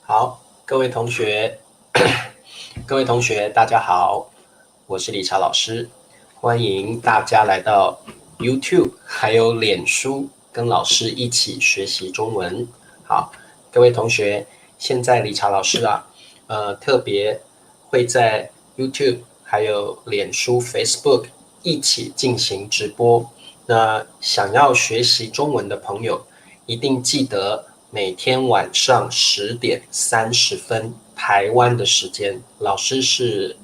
好，各位同学，各位同学，大家好，我是理查老师，欢迎大家来到 YouTube 还有脸书，跟老师一起学习中文。好，各位同学，现在理查老师特别会在 YouTube 还有脸书 Facebook 一起进行直播。那想要学习中文的朋友，一定记得每天晚上10:30台湾的时间，老师是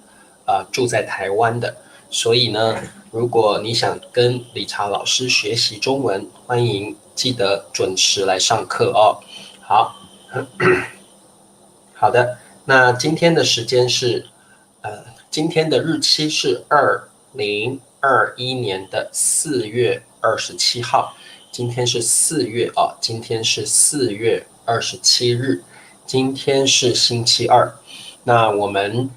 住在台湾的，所以呢，如果你想跟理查老师学习中文，欢迎记得准时来上课哦。好，好的，那今天的时间是今天的日期是2021年的4月27号。今天是4月27日，今天是星期二。那我们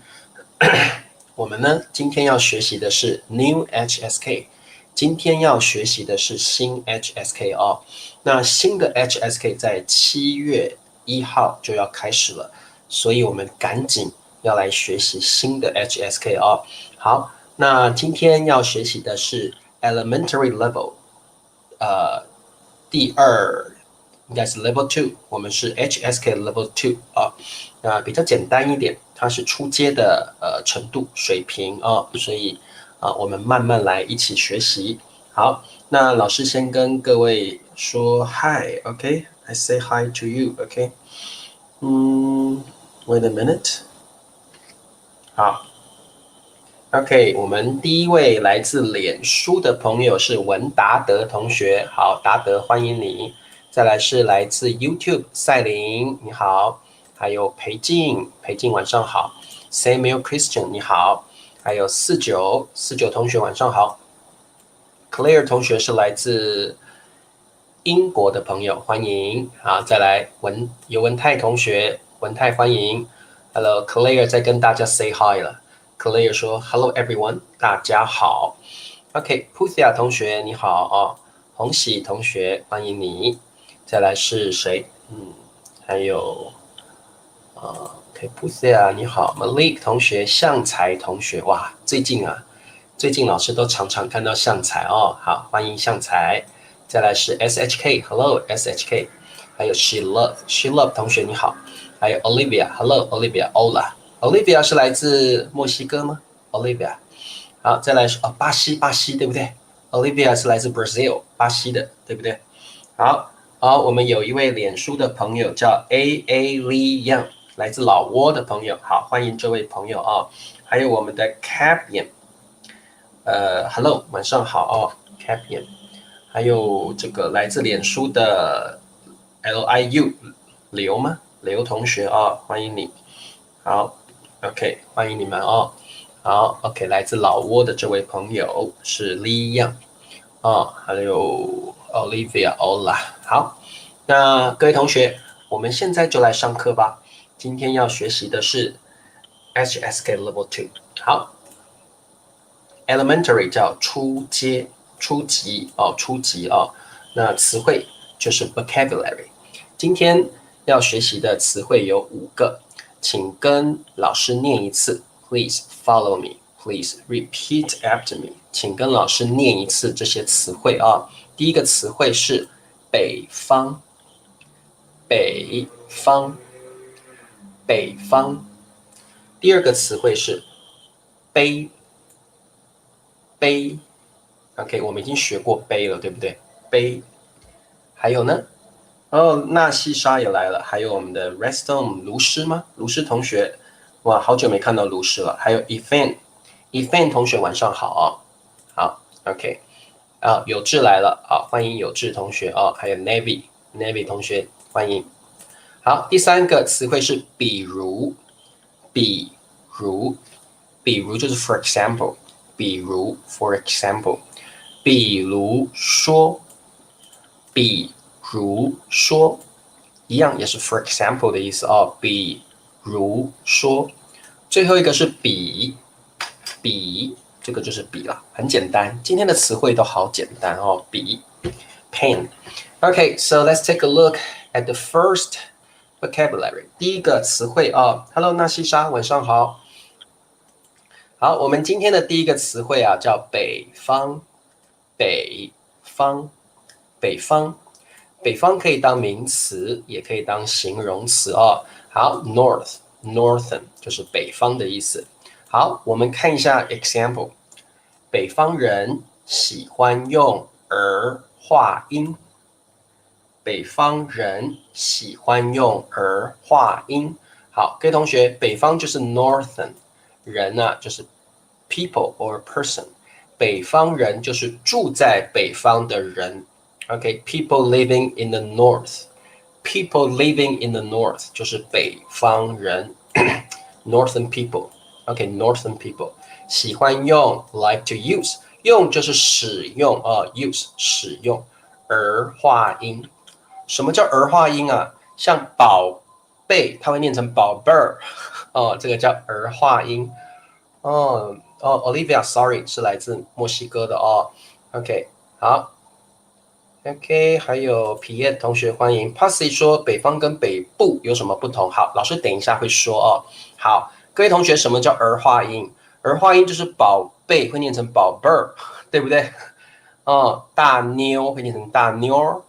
呢，今天要学习的是 New HSK， 今天要学习的是新 HSK 哦。那新的 HSK 在7月1号就要开始了，所以我们赶紧要来学习新的 HSK 哦。好，那今天要学习的是 Elementary Level，第二应该是 Level 2， 我们是 HSK Level 2啊，比较简单一点，它是初阶的程度水平所以我们慢慢来一起学习。好，那老师先跟各位说 Hi，OK，I say hi to you，OK，wait a minute， 好。OK， 我们第一位来自脸书的朋友是文达德同学，好，达德欢迎你。再来是来自 YouTube 赛琳，你好，还有裴静，裴静晚上好。Samuel Christian 你好，还有49同学晚上好。Claire 同学是来自英国的朋友，欢迎。好，再来尤文泰同学，文泰欢迎。Hello Claire 在跟大家 say hi 了。Claire 说 Hello everyone， 大家好。OK，Puthia 同学你好红喜同学欢迎你。再来是谁？还有Puthia 你好 ，Malik 同学，向才同学，哇，最近老师都常常看到向才哦，好，欢迎向才。再来是 SHK，Hello SHK， 还有 She Love 同学你好，还有 Olivia，Hello Olivia，Olivia 是来自墨西哥吗 ？Olivia， 好，再来是巴西对不对 ？Olivia 是来自 Brazil 巴西的，对不对？好，我们有一位脸书的朋友叫 AA Lee Young， 来自老挝的朋友，好，欢迎这位朋友还有我们的 Capian，Hello， 晚上好Capian，还有这个来自脸书的 LIU 刘吗？刘同学欢迎你。好 ，OK， 欢迎你们好 ，OK， 来自老挝的这位朋友是 Lee Young 还有 Olivia。好，那各位同学，我们现在就来上课吧。今天要学习的是 HSK Level 2。好 ，Elementary 叫初级那词汇就是 vocabulary。今天要学习的词汇有5个，请跟老师念一次。Please follow me. Please repeat after me. 请跟老师念一次这些词汇第一个词汇是北方，北方，北方。第二个词汇是杯，杯。OK， 我们已经学过杯了，对不对？杯。还有呢？纳西莎也来了，还有我们的 Reston 卢师吗？卢师同学，哇，好久没看到卢师了。还有 Ethan 同学晚上好好 ，OK， 有志来了欢迎有志同学还有 Navy 同学欢迎。好，第三个词汇是比如，比如就是 for example， 比如 for example， 比如说，比如说，一样也是 for example 的意思比如说。最后一个是比，这个就是比了，很简单。今天的词汇都好简单比 pen。Okay, so let's take a look at the first vocabulary 第一个词汇啊 ，Hello 纳西莎，晚上好。好，我们今天的第一个词汇啊，叫北方。北方，北方，北方可以当名词，也可以当形容词哦。好 ，northern 就是北方的意思。好，我们看一下 example。北方人喜欢用儿化音。北方人喜欢用儿化音。好，各位同学，北方就是 northern， 人呢就是 people or person， 北方人就是住在北方的人。OK，people living in the north，people living in the north 就是北方人，northern people。OK，northern people 喜欢用 like to use， 用就是使用use 使用儿化音。什么叫儿化音啊？像宝贝，它会念成宝贝儿，这个叫儿化音。Olivia，sorry， 是来自墨西哥的哦。OK， 好。OK， 还有皮耶同学欢迎。Passy 说北方跟北部有什么不同？好，老师等一下会说哦。好，各位同学，什么叫儿化音？儿化音就是宝贝会念成宝贝儿，对不对？大妞会念成大妞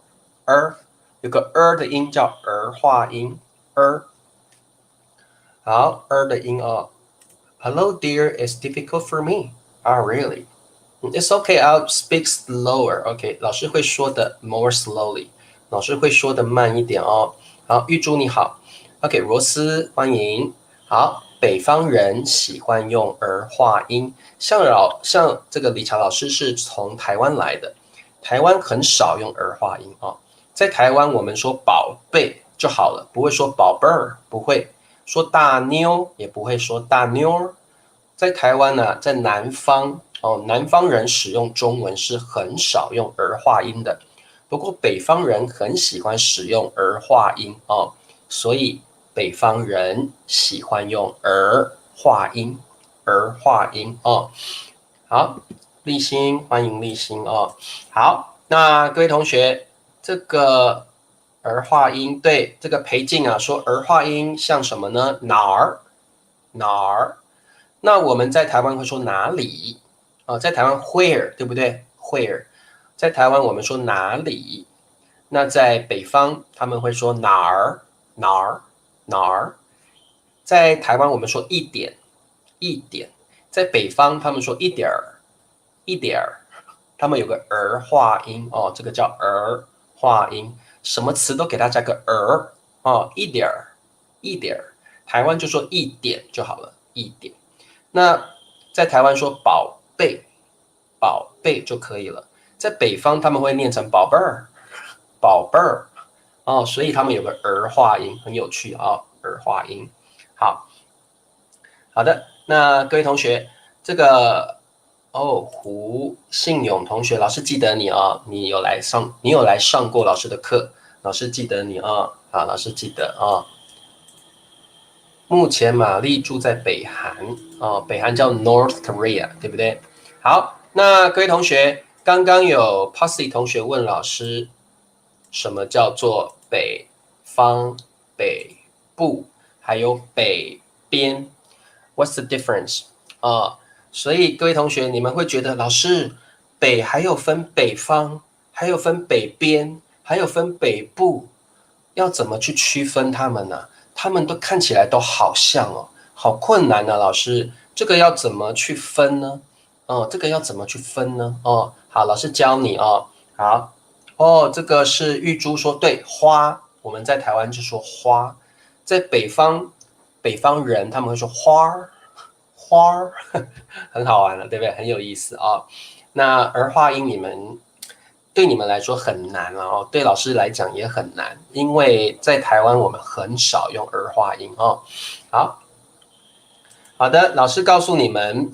儿。有个的音叫儿化音，好，的音哦。Hello, dear, it's difficult for me. Oh, really? It's okay. I'll speak slower. OK， 老师会说的 more slowly， 老师会说的慢一点哦。好，玉珠你好。OK， 罗斯欢迎。好，北方人喜欢用儿化音，像这个理查老师是从台湾来的，台湾很少用儿化音哦。在台湾，我们说宝贝就好了，不会说宝贝儿，不会说大妞，也不会说大妞。在台湾呢，在南方南方人使用中文是很少用儿化音的，不过北方人很喜欢使用儿化音所以北方人喜欢用儿化音，好，立新欢迎立新好，那各位同学。这个儿化音，对这个裴静啊说儿化音像什么呢？哪儿？那我们在台湾会说哪里在台湾 where 对不对 ？where 在台湾我们说哪里？那在北方他们会说哪儿？在台湾我们说一点，在北方他们说一点儿，他们有个儿化音这个叫儿化音。什么词都给它加个儿一点儿，台湾就说一点就好了，一点。那在台湾说宝贝就可以了。在北方他们会念成宝贝儿，所以他们有个儿化音，很有趣儿化音。好的，那各位同学，这个胡信勇同学，老师记得你你有来上过老师的课，老师记得你好，老师记得目前玛丽住在北韩北韩叫 North Korea， 对不对？好，那各位同学，刚刚有 Pussy 同学问老师，什么叫做北方、北部，还有北边 ？What's the difference？所以各位同学，你们会觉得老师北还有分北方，还有分北边，还有分北部，要怎么去区分他们呢？他们都看起来都好像好困难老师，这个要怎么去分呢？这个要怎么去分呢？好，老师教你好这个是玉珠说对，花，我们在台湾就说花，在北方人他们会说花儿。很好玩了，对不对？很有意思那儿化音对你们来说很难了对老师来讲也很难，因为在台湾我们很少用儿化音好的，老师告诉你们，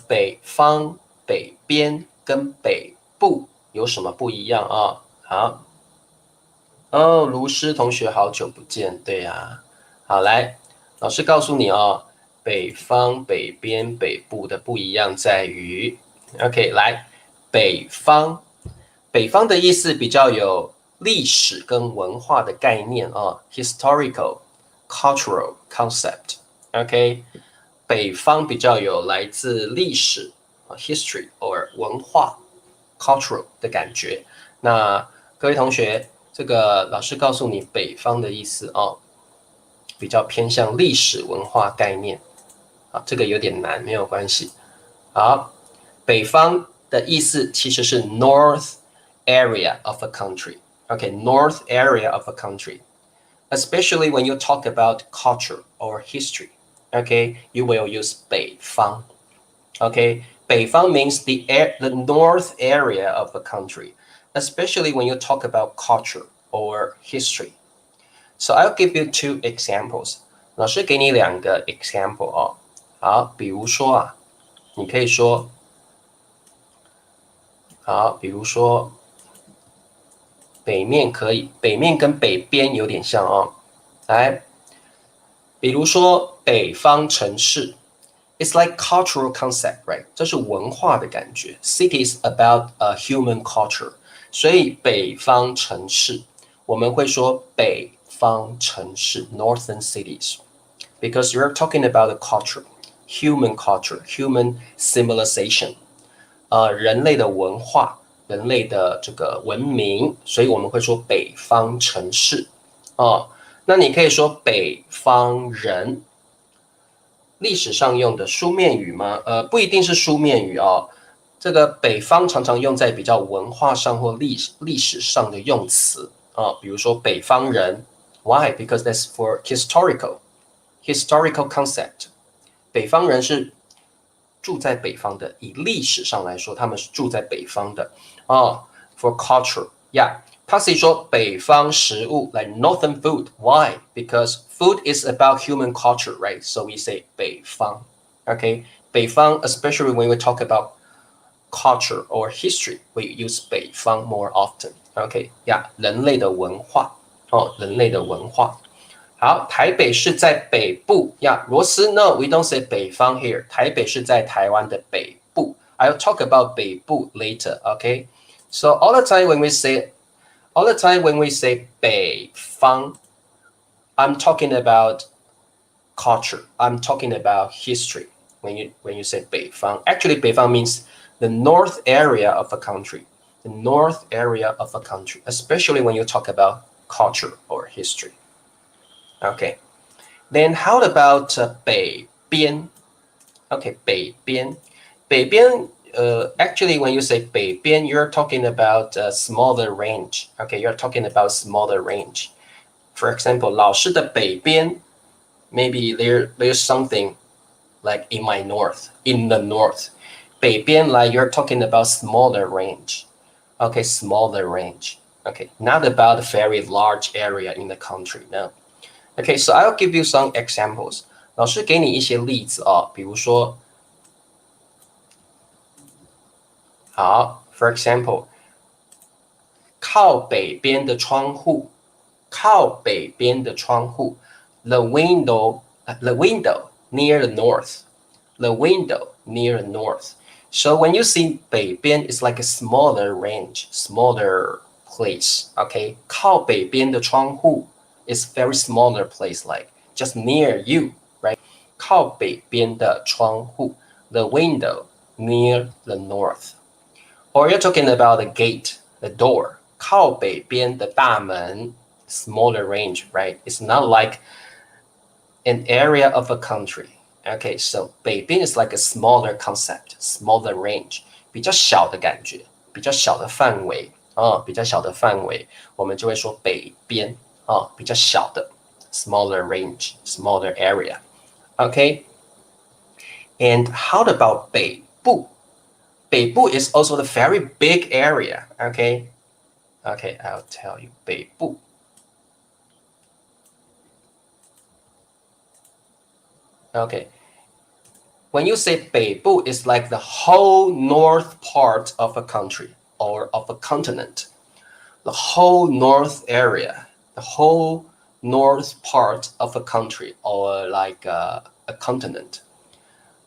北方、北边跟北部有什么不一样好，卢师同学好久不见，对呀，好来，老师告诉你北方、北边、北部的不一样在于 ，OK， 来，北方的意思比较有历史跟文化的概念啊 ，historical cultural concept。OK， 北方比较有来自历史history or 文化 cultural 的感觉。那各位同学，这个老师告诉你北方的意思哦，比较偏向历史文化概念。啊，这个有点难，没有关系。好，北方的意思其实是 north area of a country. Okay, north area of a country. Especially when you talk about culture or history. Okay, you will use 北方. Okay, 北方 means the north area of a country, especially when you talk about culture or history. So I'll give you two examples. 老师给你两个 example 哦。好，比如说啊，你可以说，好，比如说北面可以，北面跟北边有点像哦。来，比如说北方城市 ，it's like cultural concept, right？ 这是文化的感觉。City is about a human culture， 所以北方城市我们会说北方城市 （Northern cities），because you're talking about the culture，human culture，human civilization，人类的文化，人类的这个文明，所以我们会说北方城市哦。那你可以说北方人，历史上用的书面语吗？不一定是书面语哦。这个北方常常用在比较文化上或历史上的用词啊，比如说北方人 ，Why? Because that's for historical concept。北方人是住在北方的，以历史上来说，他们是住在北方的啊。For culture, yeah. 他是说北方食物 like northern food. Why? Because food is about human culture, right? So we say 北方 Okay, 北方 especially when we talk about culture or history, we use 北方 more often. Okay, yeah, 人类的文化哦，人类的文化。好，台北是在北部呀。罗斯 No, we don't say 北方 here. 台北是在台湾的北部。I'll talk about 北部 later. Okay, so all the time when we say 北方 I'm talking about culture. I'm talking about history. When you say 北方 actually 北方 means the north area of a country. The north area of a country, especially when you talk about culture or history. Okay, then how about 北边 Okay, 北边 北边 actually when you say 北边 you're talking about a smaller range. Okay, you're talking about smaller range. For example, 老师的北边 maybe there's something like in the north. 北边 like you're talking about smaller range. Okay, smaller range. Okay, not about a very large area in the country, no. Okay, so I'll give you some examples. 老师给你一些例子啊，比如说，好 ，for example，靠北边的窗户，靠北边的窗户，the window near the north，the window near the north. So when you see 北边, it's like a smaller range, smaller place. Okay, 靠北边的窗户 is very smaller place, like just near you, right? 靠北边的窗户 the window near the north. Or you're talking about the gate, the door. 靠北边的大门 smaller range, right? It's not like an area of a country. Okay, so 北边 is like a smaller concept, smaller range. 比较小的感觉，比较小的范围啊，比较小的范围，我们就会说北边啊，比较小的 smaller range, smaller area. Okay, and how about 北部？北部 is also a very big area. Okay, I'll tell you 北部。Okay, when you say 北部, it's like the whole north part of a country or of a continent. The whole north area, the whole north part of a country or like a continent.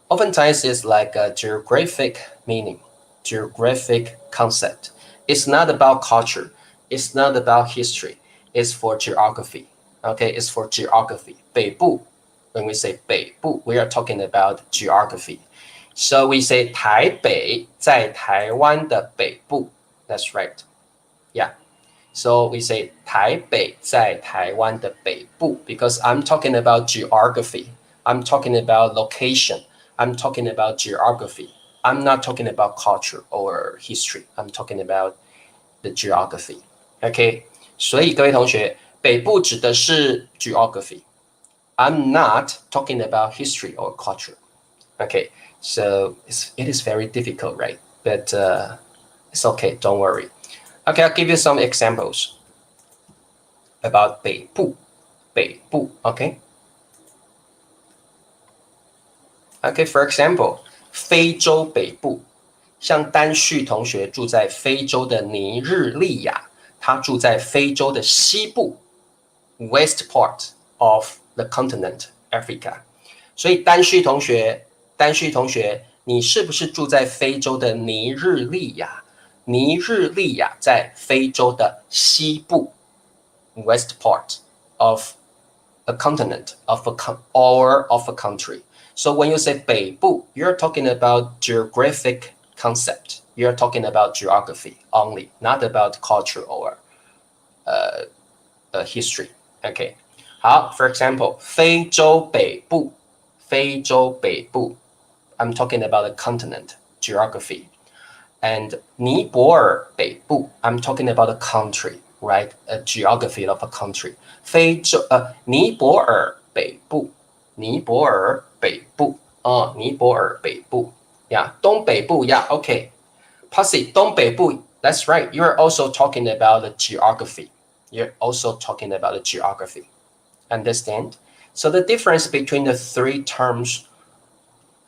Oftentimes it's like a geographic meaning, geographic concept. It's not about culture. It's not about history. It's for geography. Okay, it's for geography. 北部 when we say 北部 we are talking about geography. So we say 台北在台湾的北部. That's right. Yeah. So we say 台北在台湾的北部 because I'm talking about geography. I'm talking about location. I'm talking about geography. I'm not talking about culture or history. I'm talking about the geography. OK， 所以各位同学，北部指的是 geography. I'm not talking about history or culture. Okay, so it is very difficult, right? But it's okay, don't worry. Okay, I'll give you some examples about 北部. 北部, okay? Okay, for example, 非洲北部，像丹旭同学住在非洲的尼日利亚，他住在非洲的西部 ，west part of the continent Africa。所以丹旭同学，你是不是住在非洲的尼日利亚？尼日利亚在非洲的西部 ，west part of a continent of a country. So when you say 北部 you're talking about geographic concept. You're talking about geography only, not about culture or history. Okay. 好 for example, 非洲北部 I'm talking about a continent, geography. And 尼泊尔北部 I'm talking about a country, right? A geography of a country. 尼泊尔北部 Yeah, 东北部 Yeah, okay. Pasi, 东北部 That's right. You're also talking about the geography. You're also talking about the geography. Understand? So the difference between the three terms,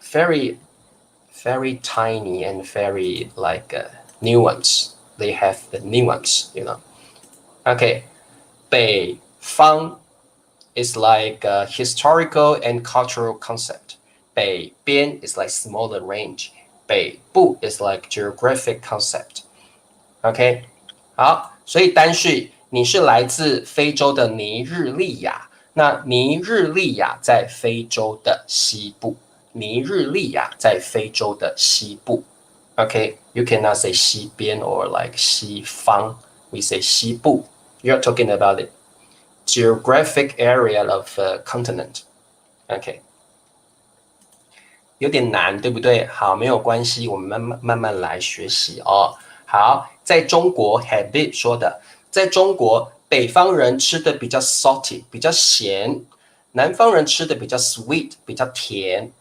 very, very tiny and very like nuance. They have the nuance, you know. Okay, 北方 is like a historical and cultural concept. 北边 is like smaller range. 北部 is like geographic concept. OK, 好，所以丹旭，你是来自非洲的尼日利亚。那尼日利亚在非洲的西部。尼日利亚在非洲的西部。OK, you cannot say 西边 or like 西方. We say 西部. You're talking about the geographic area of a continent. OK, 有点难，对不对？好，没有关系，我们慢慢来学习哦。好，在中国 Habib 说的，在中国北方人吃的比较 salty， 比较咸，南方人吃的比较 sweet， 比较甜。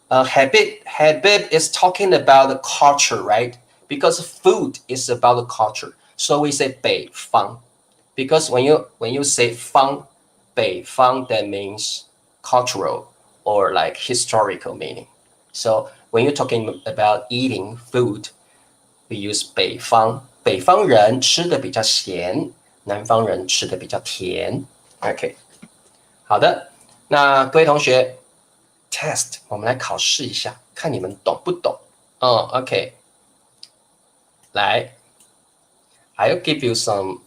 Habib is talking about the culture, right? Because food is about the culture. So we say 北方. Because when you say 方, 北方, that means cultural or like historical meaning. So when you're talking about eating food, we use 北方。北方人吃的比较咸，南方人吃的比较甜。OK， 好的，那各位同学 ，test 我们来考试一下，看你们懂不懂。OK， 来 ，I'll give you some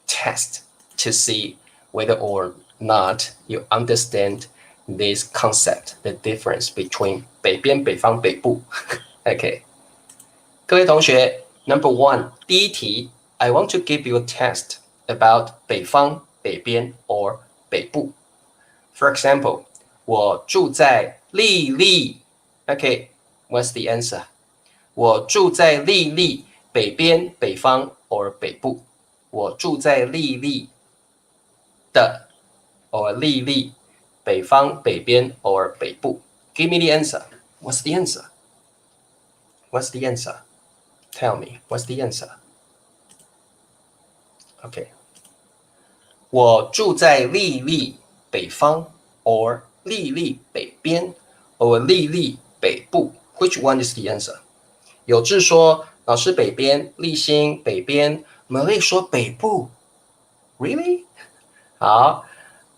test to see whether or not you understand this concept, the difference between 北边、北方、北部。OK， 各位同学 ，Number one， 第一题 ，I want to give you a test about 北方、北边 or 北部。For example， 我住在丽丽。OK，what's the answer？ 我住在丽丽北边、北方 or 北部。我住在丽丽的 or 丽丽北方、北边 or 北部。Give me the answer. What's the answer? What's the answer? Tell me. What's the answer? OK. 我住在丽丽北方 or 丽丽北边 or 丽丽北部。Which one is the answer? 有志说老师北边，立新北边。Malay 说北部 ，Really？ 好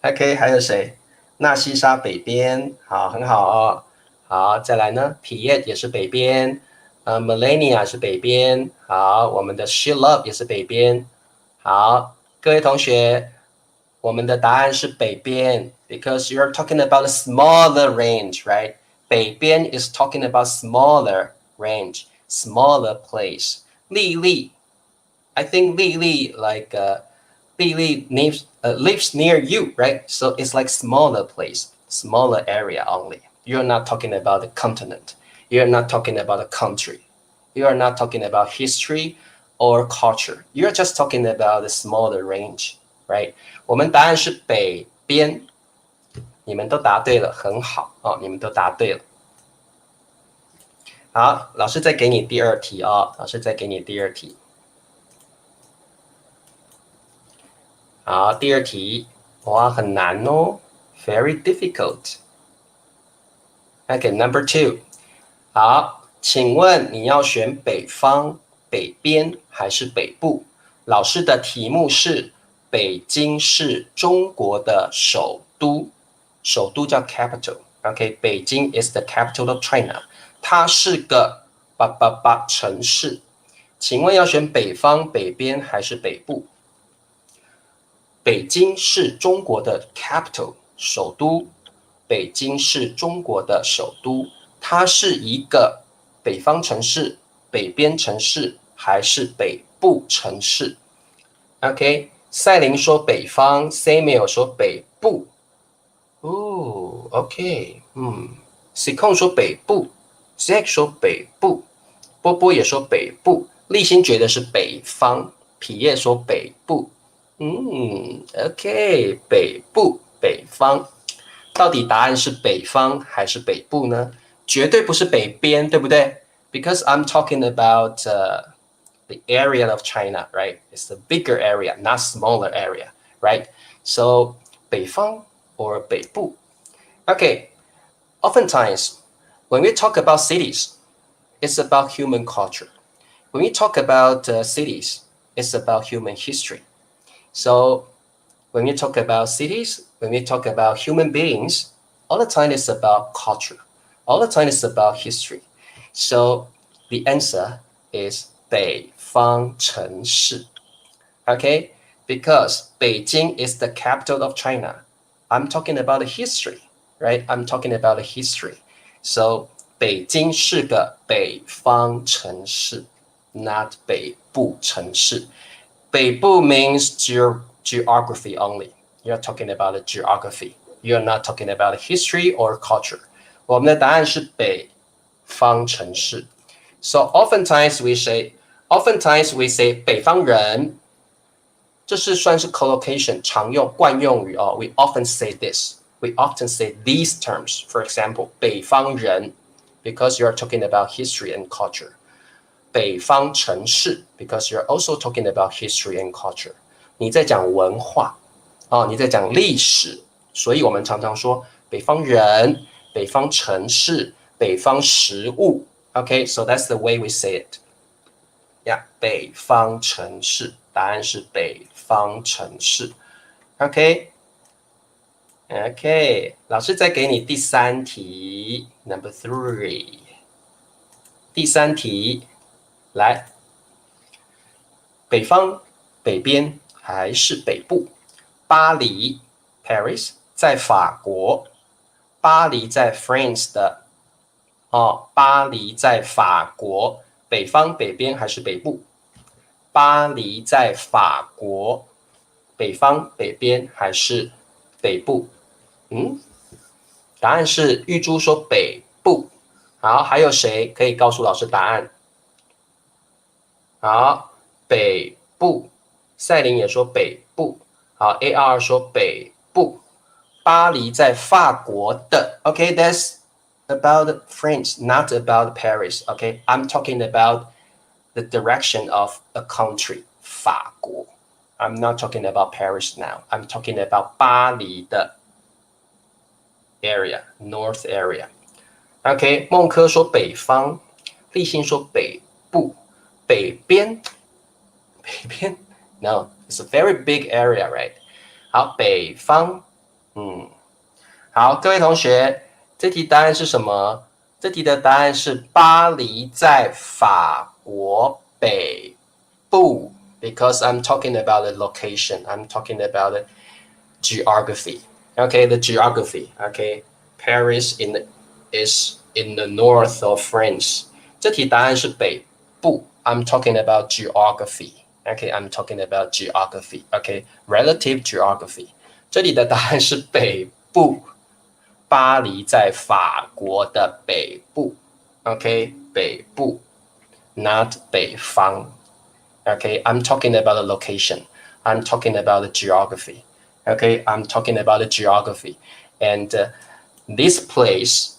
，OK， 还有谁？纳西沙北边，好，很好哦。好，再来呢 ，Piet 也是北边，Melania 是北边，好，我们的 She Love 也是北边，好，各位同学，我们的答案是北边 because you're talking about a smaller range, right? 北边 is talking about smaller range, smaller place. 丽丽 I think Li like Li lives near you, right? So it's like smaller place, smaller area only. You're not talking about the continent. You're not talking about a country. You are not talking about history or culture. You're just talking about the smaller range, right? 我们答案是北边，你们都答对了，很好哦，你们都答对了。好，老师再给你第二题哦，老师再给你第二题。好，第二题，哇，很难哦 ，very difficult. Okay, number two. 好，请问你要选北方、北边还是北部？老师的题目是北京是中国的首都，首都叫 capital。OK， 北京 is the capital of China， 它是个城市。请问要选北方、北边还是北部？北京是中国的 capital 首都，北京是中国的首都，它是一个北方城市、北边城市还是北部城市 ？OK， 赛琳说北方 ，Samuel 说北部。哦 ，OK， c o n 说北部 ，Zack 说北部，波波也说北部，立新觉得是北方，皮叶说北部。OK， 北部，北方，到底答案是北方还是北部呢？绝对不是北边，对不对 ？Because I'm talking about the area of China, right? It's a bigger area, not smaller area, right? So 北方 or 北部。Okay, oftentimes when we talk about cities, it's about human culture. When we talk about cities, it's about human history. So when we talk about cities, when we talk about human beings, all the time it's about culture. All the time it's about history. So the answer is 北方城市. Okay? Because Beijing is the capital of China. I'm talking about the history, right? I'm talking about the history. So 北京是个北方城市, not 北部城市. 北部 means geography only. You're talking about the geography. You're not talking about history or culture. 我们的答案是北方城市. So oftentimes we say 北方人，这是算是 collocation 常用惯用语哦。We often say this. We often say these terms. For example, 北方人 because you're talking about history and culture. 北方城市 because you're also talking about history and culture. 你在讲文化哦，你在讲历史，所以我们常常说北方人、北方城市、北方食物。Okay, so that's the way we say it. Yeah, 北方城市，答案是北方城市。OK， 老师再给你第三题 ，Number 3。第三题，来，北方、北边还是北部？巴黎 （Paris） 在法国，巴黎在 France 的。哦，巴黎在法国，北方、北边还是北部？巴黎在法国，北方、北边还是北部？答案是玉珠说北部。好，还有谁可以告诉老师答案？好，北部。赛琳也说北部。好 ，AR 说北部。巴黎在法国的。OK，that's about France, not about Paris. Okay, I'm talking about the direction of a country, 法国. I'm not talking about Paris now. I'm talking about 巴黎的 area, north area. Okay, 孟科说北方，立信说北部，北边 No, it's a very big area, right? 好，北方，好，各位同学。这题答案是什么？这题的答案是巴黎在法国北部 because I'm talking about the location. I'm talking about the geography. Okay, the geography. Okay, Paris is in the north of France. 这题答案是北部。I'm talking about geography. Okay, I'm talking about geography. Okay, relative geography. 这里的答案是北部。巴黎在法国的北部。Okay, 北部 ，not 北方。Okay, I'm talking about the location. I'm talking about the geography. Okay, I'm talking about the geography. And this place,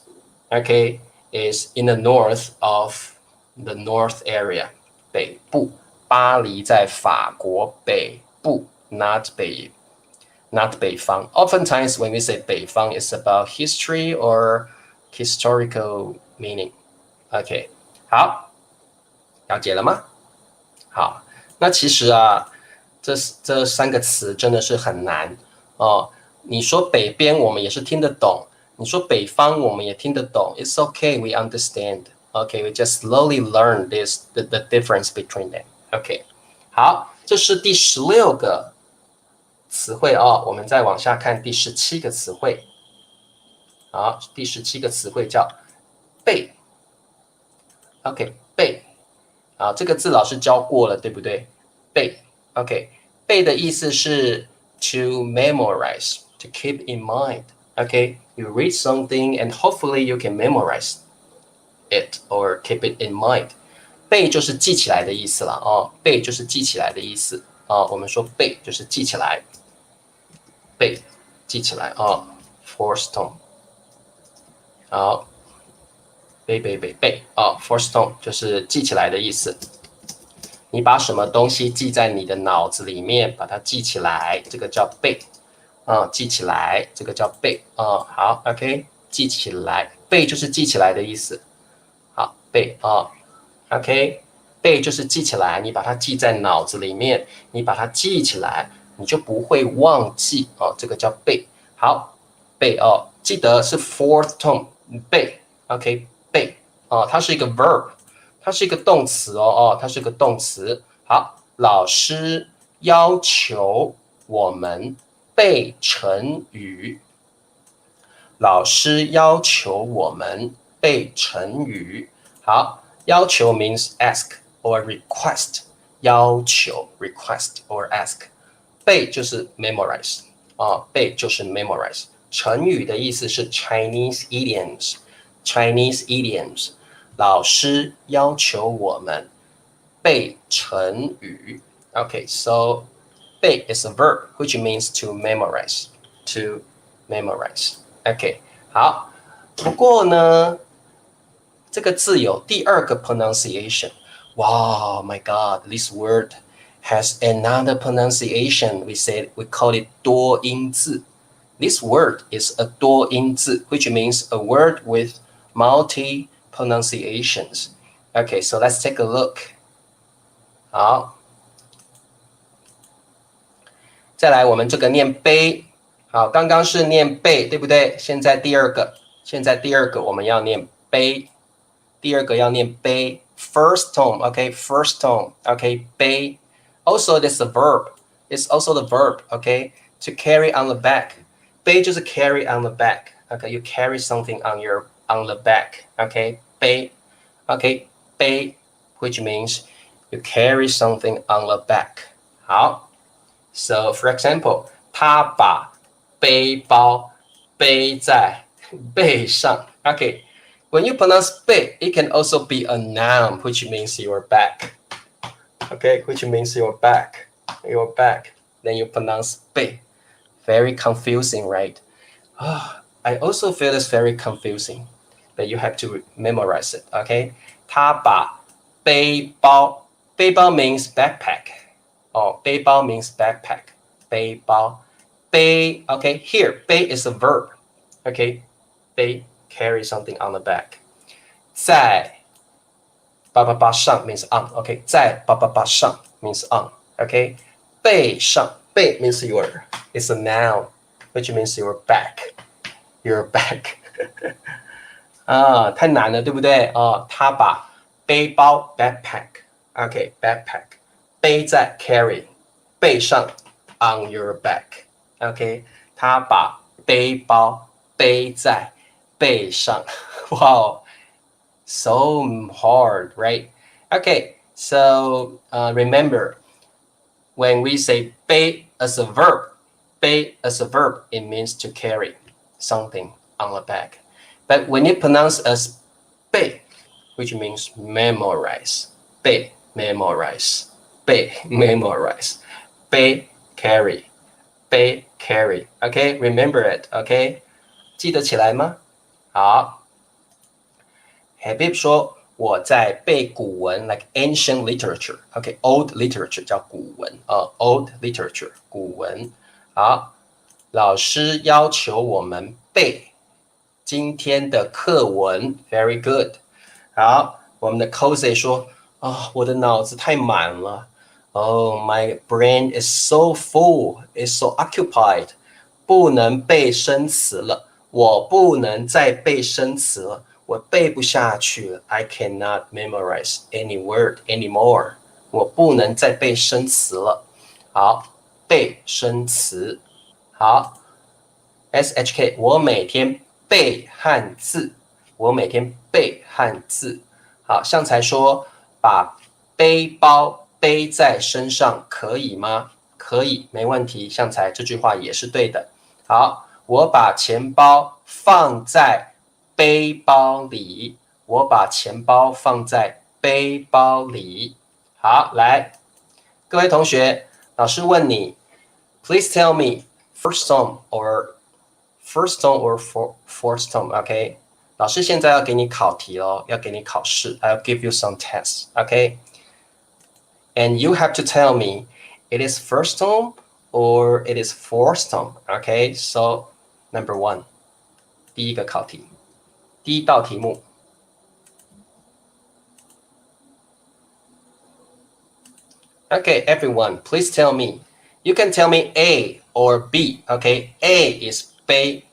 okay, is in the north of the north area. 北部，巴黎在法国北部 not 北方。Oftentimes when we say 北方, it's about history or historical meaning. OK, 好，了解了吗？好，那其实啊，这三个词真的是很难哦。你说北边我们也是听得懂，你说北方我们也听得懂。It's okay, we understand. Okay, we just slowly learn the difference between them. Okay, 好，这是第16个词汇哦。我们再往下看第17个词汇。好，第17个词汇叫背。OK， 背。啊，这个字老师教过了，对不对？背 ，OK， 背的意思是 to memorize, to keep in mind. OK, you read something and hopefully you can memorize it or keep it in mind. 背就是记起来的意思了哦，背就是记起来的意思啊。我们说背就是记起来，背记起来啊 ，force tone。好。背啊 ，force tone 就是记起来的意思。你把什么东西记在你的脑子里面，把它记起来，这个叫背啊，记起来，这个叫背啊。好 ，OK， 记起来，背就是记起来的意思。好，背啊 ，OK， 背就是记起来，你把它记在脑子里面，你把它记起来，你就不会忘记哦，这个叫背。好，背哦，记得是 fourth tone， 背 ，OK。背哦，它是一个 verb， 它是一个动词哦，它是一个动词。好，老师要求我们背成语。老师要求我们背成语。好，要求 means ask or request， 要求 request or ask， 背就是 memorize 啊，背就是 memorize。成语的意思是 Chinese idioms。Chinese idioms， 老师要求我们背成语。Okay, so 背 is a verb, which means to memorize. To memorize. Okay, 好。不过呢，这个字有第二个 pronunciation. Wow, my God, this word has another pronunciation. We call it 多音字。This word is a 多音字 which means a word with multi pronunciations. Okay, so let's take a look. 好，再来我们这个念背。好，刚刚是念背，对不对？现在第二个我们要念背。第二个要念背 ，first tone, okay, first tone, okay, 背。Also, it's a verb. It's also the verb, okay, to carry on the back. 背就是 carry on the back. Okay, you carry something on the back. Okay, 背 Okay, 背 which means you carry something on the back. 好 So for example, 他把背包背在背上 Okay, when you pronounce 背 it can also be a noun which means your back. Okay, which means your back. Your back. Then you pronounce 背 Very confusing, right? I also feel it's very confusing, but you have to memorize it, okay? 他把背包 means backpack. Oh, 背包 means backpack. 背包 okay, here, 背 is a verb. Okay, 背 carry something on the back. 在爸爸爸上 means on. Okay, 在爸爸爸上 means on. Okay, 背上 背 means it's a noun, which means your back. Your back. 啊，太难了，对不对？哦，他把背包 backpack，OK，backpack，背在 carry 背上 on your back。OK， 他把背包背在背上。Wow, so hard, right? Okay, so remember when we say 背 as a verb, 背 as a verb, it means to carry something on the back. But when you pronounce as 背, which means memorize, 背 memorize, 背 memorize, 背 carry, 背 carry. Okay, remember it. Okay, 记得起来吗？好。Habib 说我在背古文 like ancient literature. Okay, old literature 叫古文old literature 古文。好，老师要求我们背今天的课文 very good。好，我们的 Cozy 说我的脑子太满了。Oh, my brain is so full, is so occupied. 不能背生词了，我不能再背生词了，我背不下去了。I cannot memorize any word anymore. 我不能再背生词了。好，背生词。好 ，SHK， 我每天背汉字，我每天背汉字。好，像才说把背包背在身上可以吗？可以，没问题。像才这句话也是对的。好，我把钱包放在背包里，我把钱包放在背包里。好，来，各位同学，老师问你 ，Please tell me first tone or fourth tone，OK？ 老师现在要给你考题哦，要给你考试 ，I'll give you some tests，OK？And you have to tell me it is first tone or it is fourth tone. Okay, so number one, 第一个考题，第一道题目。Okay, everyone, please tell me. You can tell me A or B. Okay, A is 背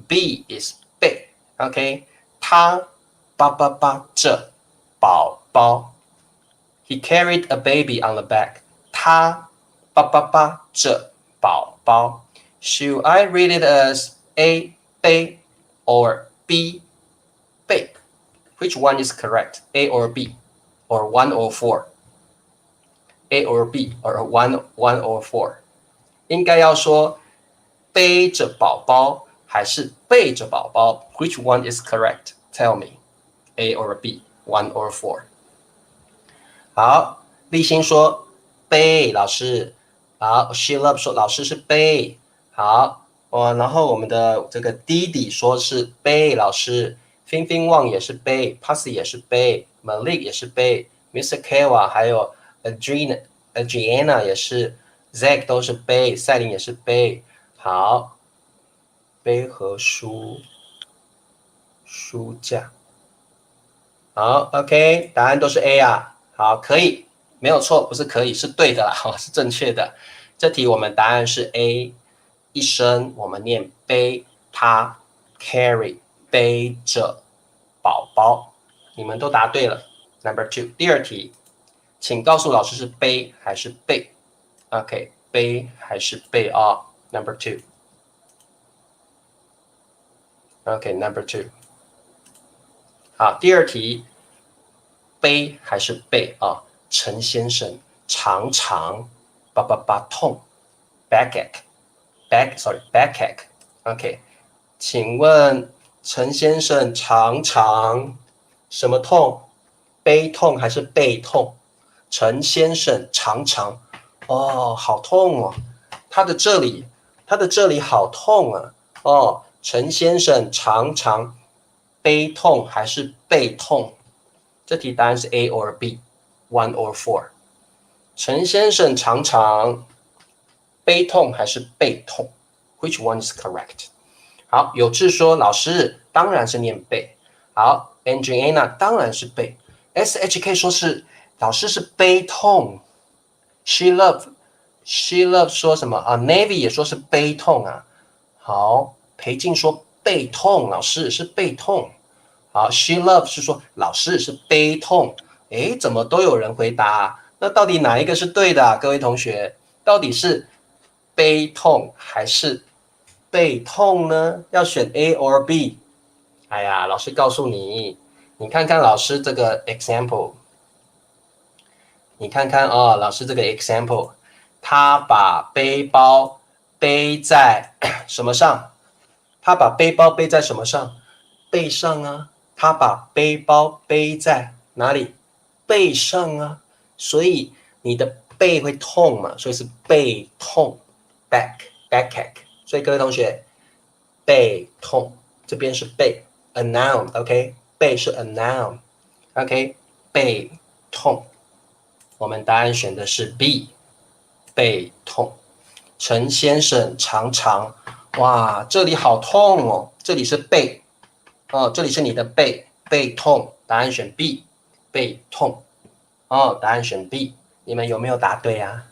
B is 背 Okay, 他抱着宝宝。He carried a baby on the back. 他抱着宝宝。Should I read it as A 背 or B 背？ Which one is correct? A or B? Or 1 or 4? A or B? Or 1 or 4? 应该要说背着宝宝还是背着宝宝 Which one is correct? Tell me. A or B? 1 or 4? 好，立新说背老师。好 ，She Love 说老师是背。好，然后我们的这个弟弟说是背老师。Fin Fin Wang 也是背 ，Pussy 也是背 ，Malik 也是背 ，Mr. Kewa 还有 Adriana 也是 ，Zack 都是背，赛琳也是背。好，背和书架。好 ，OK， 答案都是 A 啊。好，可以，没有错，不是可以，是对的啦，是正确的。这题我们答案是 A， 一声我们念背，他 carry 背着宝宝，你们都答对了。Number 2， 第二题，请告诉老师是背还是背 ？OK， 背还是背啊 ？Number 2。OK, number 2。好，第二题，背还是背啊？陈先生常常痛 backache。OK， 请问陈先生常常什么痛？背痛还是背痛？陈先生常常好痛哦，他的这里好痛啊陈先生常常背痛还是背痛？这题答案是 A or B, 1 or 4。陈先生常常背痛还是背痛 ？Which one is correct？ 好，有志说老师当然是念背。好 ，Adriana 当然是背。SHK 说是老师是背痛。She love 说什么啊 ？Navy 也说是背痛啊。好，裴静说背痛，老师是背痛。好 ，She love 是说老师是背痛。诶，怎么都有人回答那到底哪一个是对的啊？各位同学，到底是悲痛还是背痛呢？要选 A or B？ 哎呀，老师告诉你，你看看老师这个 example， 你看看哦，老师这个 example， 他把背包背在什么上？他把背包背在什么上？背上啊。他把背包背在哪里？背上啊。所以你的背会痛嘛，所以是背痛 backache。所以各位同学，背痛这边是背 a noun，OK， 背是 a noun，OK， 背痛。我们答案选的是 B， 背痛。陈先生常常，哇，这里好痛哦，这里是背，哦，这里是你的背，背痛，答案选 B， 背痛，哦，答案选 B， 你们有没有答对啊？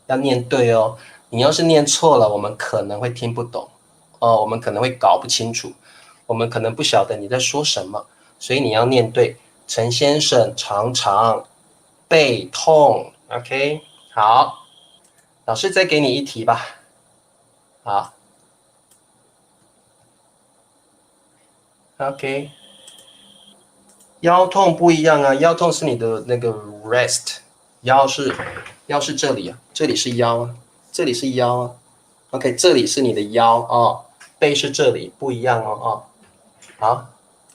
要念对哦，你要是念错了，我们可能会听不懂，哦，我们可能会搞不清楚，我们可能不晓得你在说什么，所以你要念对。陈先生常常背痛 ，OK， 好，老师再给你一题吧，好 ，OK， 腰痛不一样啊，腰痛是你的那个 rest， 腰是这里啊，这里是腰啊，这里是腰啊 ，OK， 这里是你的腰哦，背是这里，不一样哦，哦，好，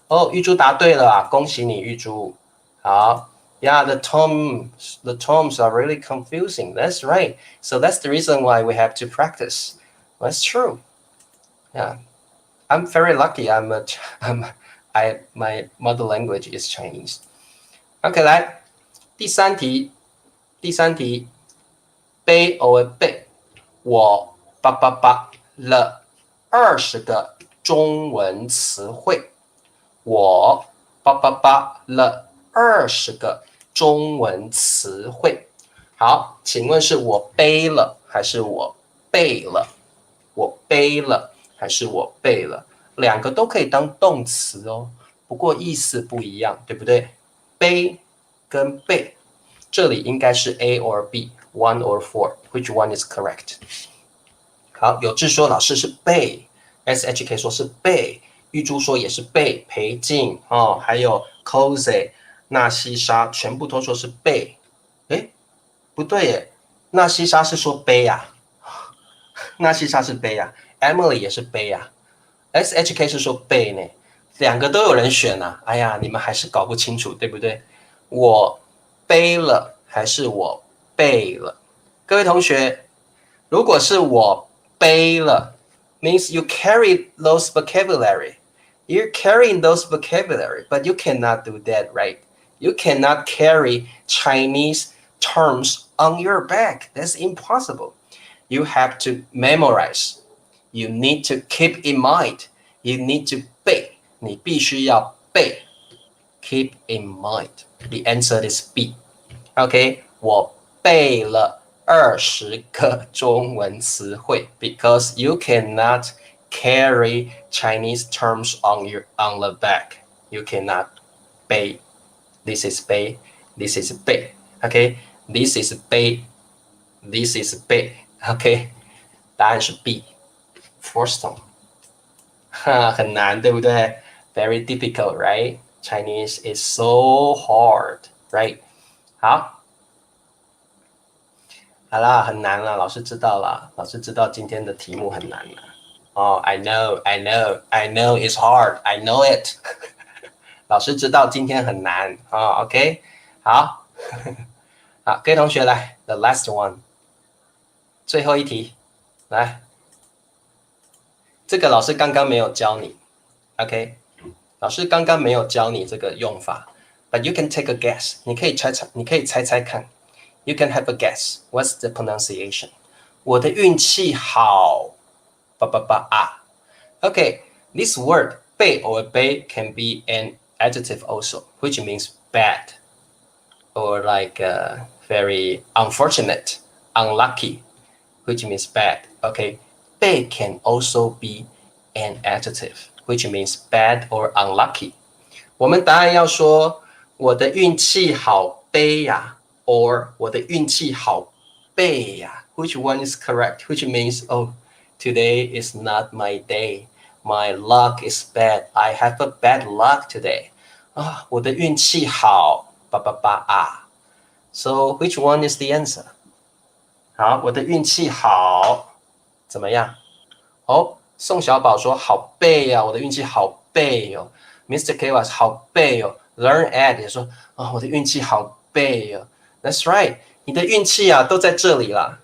哦，玉珠答对了啊，恭喜你，玉珠，好。Yeah, the terms are really confusing. That's right. So that's the reason why we have to practice. That's true. Yeah, I'm very lucky. My mother language is Chinese. OK， 来第三题，背 or 背，我了20个中文词汇。我了20个中文词汇。好，请问是我背了还是我背了？我背了还是我背了？两个都可以当动词哦，不过意思不一样，对不对？背跟背，这里应该是 A or B，one or four，which one is correct？ 好，有志说老师是背 ，SHK 说是背，玉珠说也是背，裴静哦，还有 Cozy、纳西莎全部都说是背。诶，不对耶，纳西莎是说背呀、纳西莎是背呀、Emily 也是背呀、SHK 是说背呢，两个都有人选啊。哎呀，你们还是搞不清楚，对不对？我背了还是我背了？各位同学，如果是我背了 means you carry those vocabulary. You're carrying those vocabulary, but you cannot do that, right? You cannot carry Chinese terms on your back. That's impossible. You have to memorize. You need to keep in mind. You need to 背，你必须要背。Keep in mind. The answer is B. OK， 我背了20个中文词汇 because you cannot carry Chinese terms on the back. You cannot 背 This is 背 This is 背 OK This is 背 This is 背 OK 答案是 B First one 很难对不对 Very difficult right Chinese is so hard right 好好啦，很难了，老师知道了，老师知道今天的题目很难了。哦，I know, I know, I know it's hard, I know it 老师知道今天很难啊、哦、，OK， 好，好，各位同学来，the last one， 最后一题，来，这个老师刚刚没有教你 ，OK， 老师刚刚没有教你这个用法 ，but you can take a guess， 你可以猜猜看。You can have a guess. What's the pronunciation? 我的运气好啊 Okay, this word 背 or 背 can be an adjective also, which means bad or like very unfortunate, unlucky, which means bad. Okay, 背 can also be an adjective, which means bad or unlucky. 我们答案要说我的运气好背呀、or 我的运气好背呀。Which one is correct? Which means, oh, today is not my day. My luck is bad. I have a bad luck today. 啊，我的运气好，叭叭叭啊。So which one is the answer? 好，我的运气好，怎么样？哦，宋小宝说好背呀、我的运气好背哦。Mr. K was 好背哦。Learn Ed 也说啊、我的运气好背哦。That's right，你的运气啊都在这里啦。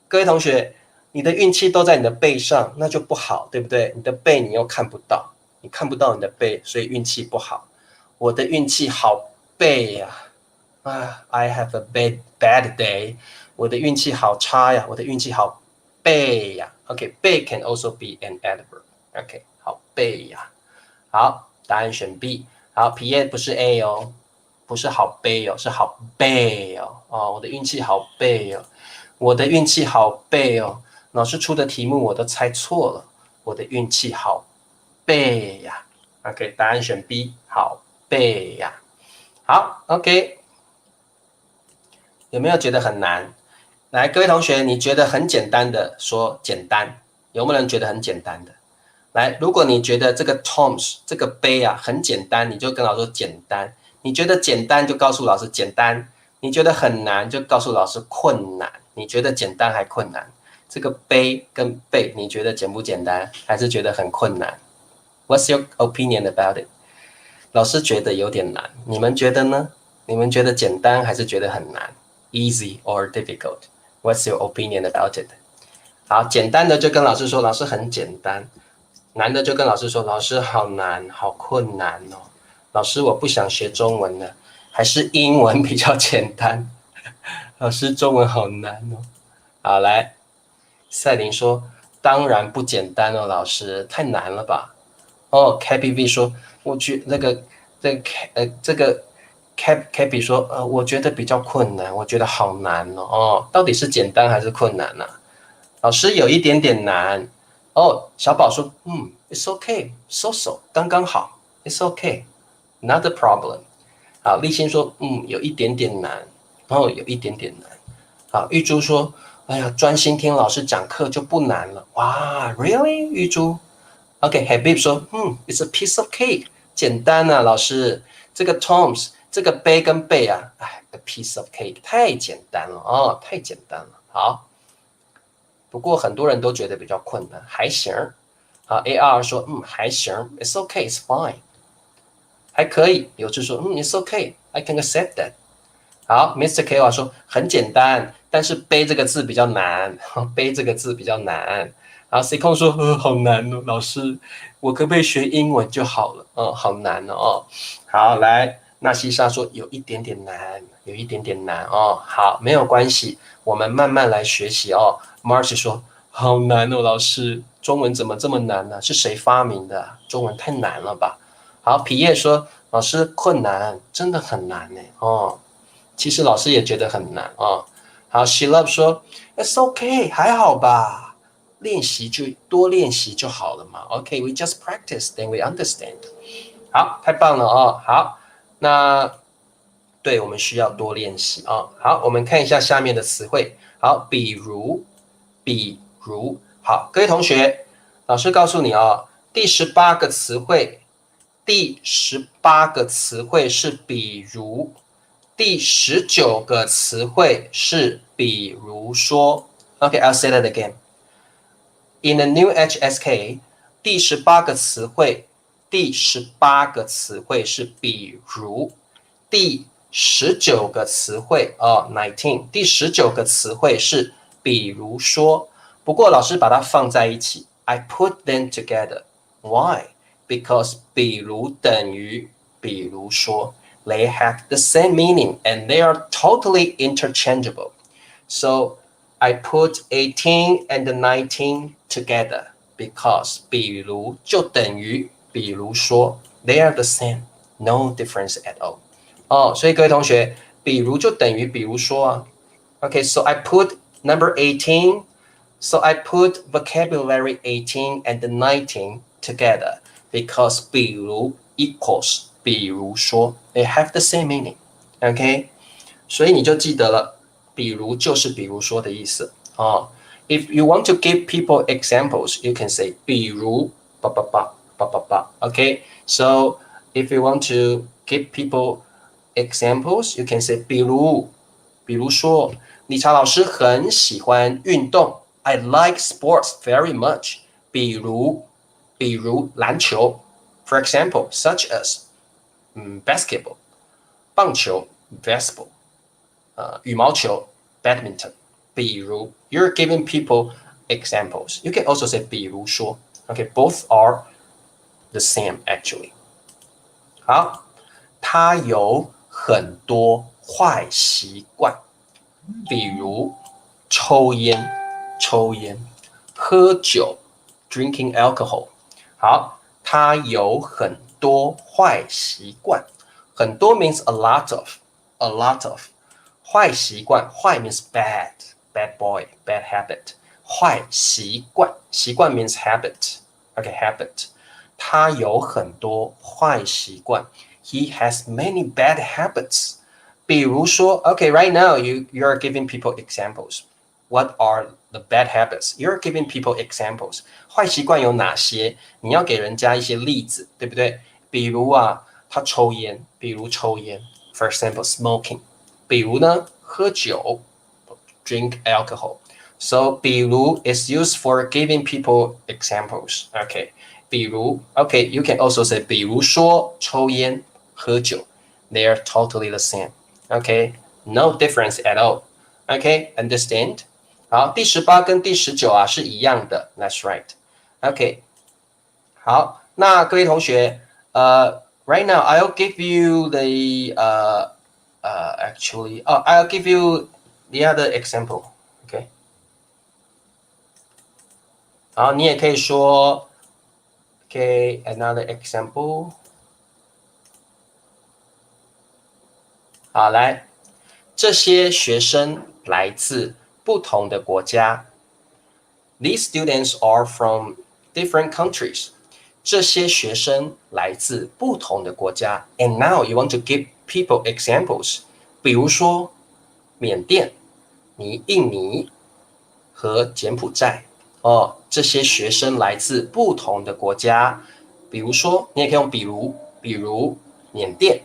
各位同学，你的运气都在你的背上，那就不好，对不对？你的背你又看不到，你看不到你的背，所以运气不好。我的运气好背呀、I have a bad day。我的运气好差呀，我的运气好背呀。OK， 背 can also be an adverb。OK， 好背呀。好，答案选 B。好，皮耶不是 A 哦，不是好背哦，是好背哦。哦，我的运气好背哦，我的运气好背哦。老师出的题目我都猜错了，我的运气好背呀。OK， 答案选 B， 好背呀。好 ，OK， 有没有觉得很难？来，各位同学，你觉得很简单的说简单，有没有人觉得很简单的？来，如果你觉得这个 Toms 这个杯啊很简单，你就跟老师说简单。你觉得简单就告诉老师简单，你觉得很难就告诉老师困难。你觉得简单还困难？这个杯跟背，你觉得简不简单，还是觉得很困难？What's your opinion about it？ 老师觉得有点难，你们觉得呢？你们觉得简单还是觉得很难 ？Easy or difficult? What's your opinion about it？ 好，简单的就跟老师说，老师很简单；难的就跟老师说，老师好难，好困难哦。老师，我不想学中文了，还是英文比较简单。老师，中文好难哦。好，来，赛琳说，当然不简单哦，老师，太难了吧？哦 ，KBV 说，我觉那个这个 KB 说，我觉得比较困难，我觉得好难哦。哦，到底是简单还是困难呢、老师有一点点难。哦，小宝说，it's okay，so， 刚刚好，it's okay，not a problem。好，立新说，有一点点难，哦，有一点点难。好，玉珠说，哎呀，专心听老师讲课就不难了。哇，really？玉珠？OK，Habib 说，it's a piece of cake，简单啊，老师。这个 Tom's 这个杯跟背啊，哎，a piece of cake 太简单了哦，太简单了。好。不过很多人都觉得比较困难，还行。好，AR 说，还行，It's okay, it's fine，还可以。有志说，It's okay, I can accept that。好，Mr. K 说很简单，但是背这个字比较难，背这个字比较难。然后 C 控说，好难哦，老师，我可不可以学英文就好了？好难哦。好，来，纳西莎说有一点点难，有一点点难哦。好，没有关系，我们慢慢来学习哦。March 说好难哦，老师，中文怎么这么难呢？是谁发明的？中文太难了吧？好，皮叶说老师困难，真的很难呢。哦。其实老师也觉得很难啊。好 ，She Love 说，It's okay，还好吧，练习就多练习就好了嘛。OK，we just practice, then we understand。好，太棒了哦。好，那对我们需要多练习啊。好，我们看一下下面的词汇。好，比如，比如，好，各位同学，老师告诉你哦，第18个词汇，第18个词汇是比如。第19个词汇是比如说 ，OK，I'll say that again. In the new HSK， 第18个词汇，第18个词汇是比如，第19个词汇19，第19个词汇是比如说。不过老师把它放在一起 ，I put them together. Why? Because 比如等于比如说。They have the same meaning and they are totally interchangeable. So I put 18 and 19 together because 比如就等于比如说 they are the same, no difference at all. 所以各位同学，比如就等于比如说啊。Okay, so I put number 18. So I put vocabulary 18 and 19 together because 比如 equals 比如说 they have the same meaning. Okay? 所以你就记得了，比如就是比如说的意思啊。If you want to give people examples, you can say 比如吧吧吧吧吧吧。Okay, so if you want to give people examples, you can say 比如说，理查老师很喜欢运动。I like sports very much. 比如篮球。For example, such as basketball, 棒球 baseball, 羽毛球 badminton. 比如 you're giving people examples. You can also say 比如说 Okay, both are the same actually. 好，他有很多坏习惯，比如抽烟，喝酒 drinking alcohol。好，他有很多坏习惯，很多 means a lot of。坏习惯，坏 means bad boy, bad habit。坏习惯，习惯 means habit。Okay, habit。他有很多坏习惯。He has many bad habits. 比如说 okay, right now you are giving people examples. What are the bad habits? You're giving people examples. 坏习惯有哪些？你要给人家一些例子，对不对？比如啊，他抽烟，比如抽烟 ，for example, smoking。比如呢，喝酒 ，drink alcohol。So 比如 is used for giving people examples. Okay. 比如 okay, you can also say 比如说抽烟、喝酒 ，they are totally the same. Okay, no difference at all. Okay, understand? 好，第18跟第19啊是一样的 ，That's right. OK， 好，那各位同学，right now I'll give you the actually, I'll give you the other example. OK， 好，你也可以说 OK another example。好，来，这些学生来自不同的国家。These students are from different countries. 这些学生来自不同的国家。And now you want to give people examples. 比如说，缅甸、印尼和柬埔寨。哦，这些学生来自不同的国家。比如说，你也可以用比如缅甸、